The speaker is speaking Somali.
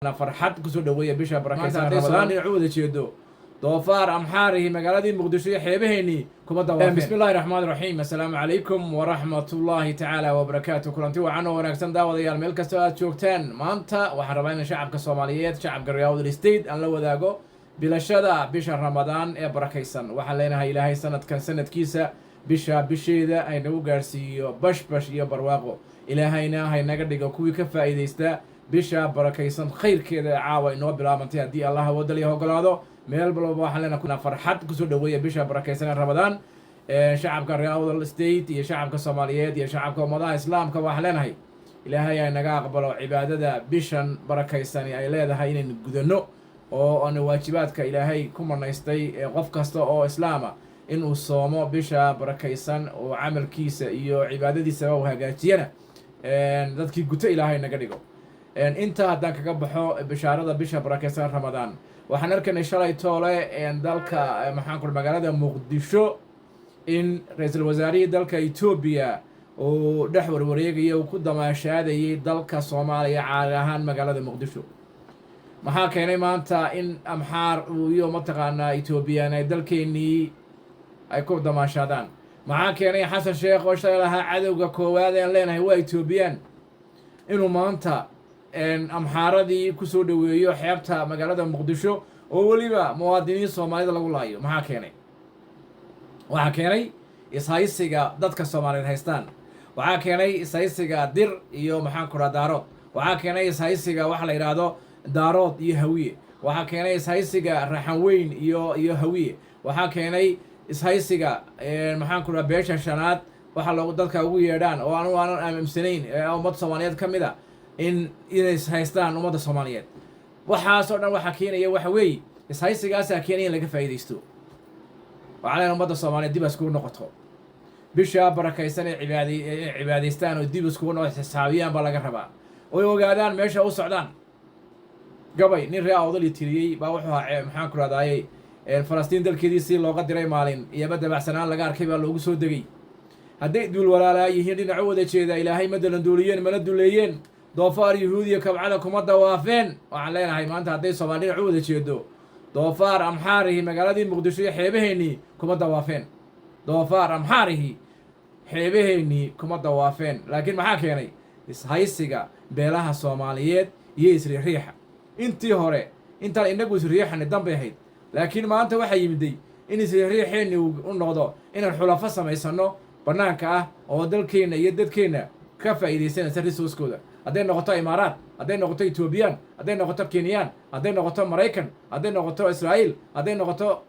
أنا فرحت كسر دوية بيشا بركة رمضان يعود يشيدو ضفار أمحاره مقالدين مقدسية حيبهني كم الضوافين. بسم الله الرحمن الرحيم. السلام عليكم ورحمة الله تعالى وبركاته. كلنتي وعنو ونكسن داود يا الملك سوات شوكتان مانتا وحربين شعب كصوماليات شعب الرياض الاستيد أن لو ذاقو بلا شدا بيشا رمضان يا بركيسن وحلينا هاي لهاي سنة كان سنة كيسة بيشا بشيدا أي نو جارسيو بش يا برواقو إلى هاينا هاي نقدر كوي كفا إذا bisha barakaysan khayrkeeda caawa inoo bilaabantay haddii allaha wadaliya ogolaado meel balba waxaan leenahay kuna farxad kusoo dhaweeya bisha barakaysan ramadaan shacabka real state iyo shacabka Soomaaliyeed iyo shacabka ummadaha islaamka waxaan leenahay ilaahay ay naga aqbalo cibaadada bishan barakaysan ay leedahay inaan gudano oo aan waajibaadka ilaahay ku manaystay qof kasta oo islaama inuu soomo bisha barakaysan oo amalkiisa iyo cibaadadiisa uu hagaajiyana dadkii guto ilaahay naga dhigo inta haddaan kaga baxo bishaarada bisha barakaysan ramadaan waxaan arkaynay shalay toole dalka maxaan ku magaalada muqdisho in ra'iisul wasaarihii dalka Itoobiya oo dhex warwareegaya uu ku damaashaadayay dalka Soomaaliya caadi ahaan magaalada muqdisho maxaa keenay maanta in amxaar iyo mataqaana Itoobiyaan ay dalkeenii ay ku damaashaadaan maxaa keenay xasan sheekh oo shalay lahaa cadowga koowaad ee leenahay waa Itoobiyaan inuu maanta amxaaradii ku soo dhaweeyo xeebta magaalada muqdisho oo waliba muwaadiniin Soomaalida lagu laayo waxa keenay ishaysiga dadka Soomaaliyeed haystaan waxa keenay ishaysiga dir iyo maxaan ku raadaaro waxa keenay ishaysiga wax la yiraahdo daarood iyo hawiye waxa keenay ishaysiga raxan weyn iyo hawiye waxa keenay ishaysiga maxaan ku raad beesha shanaad waxa lagu dadka ugu yeedhaan oo aan aaminsaneyn ummad Soomaaliyeed kamida in haystaan ummadda Soomaaliyeed waxaas oo dhan waxa keenaya waxa weey ishaysigaas keenaya in laga faa'iideysto waxaan ummadda Soomaaliyeed dib isku noqoto bisha barakaysan ee cibaadaystaan oo dib isku noqoto xisaabiyaan ba laga rabaa oo ogaadaan meesha u socdaan gabay nin reeyaal oo tiriyay baa wuxuu ahaa maxaan ku raadayay Falastiin dalkeedii looga diray maalin iyo badabacsanaan laga arkay baa loogu soo degay hadday dul walaalaayihiin dhinaca wada jeeda ilaahay madalan duuliyeen mana duleeyeen doofaar yahuudiya kabcada kuma dawaafeen waxaan leenahay maanta hadday Soomaaliya u wada jeedo doofaar amxaarihi magaaladii muqdisho iyo xeebaheeni kuma dawaafeen doofaar amxaarihi xeebaheeni kuma dawaafeen laakiin maxaa keenay ishaysiga beelaha Soomaaliyeed iyo isriixa intii hore inta inagu isriixan dambe ahayd laakiin maanta waxa yimiday in isriixeeni u noqdo inaan xulafo samaysano banaanka ah oo dalkeena iyo dadkeena ka faa'iideysanaysa resource-kooda hadday noqoto Imaaraat hadday noqoto Ethiopian hadday noqoto Kenyan hadday noqoto Mareykan hadday noqoto Israel hadday noqoto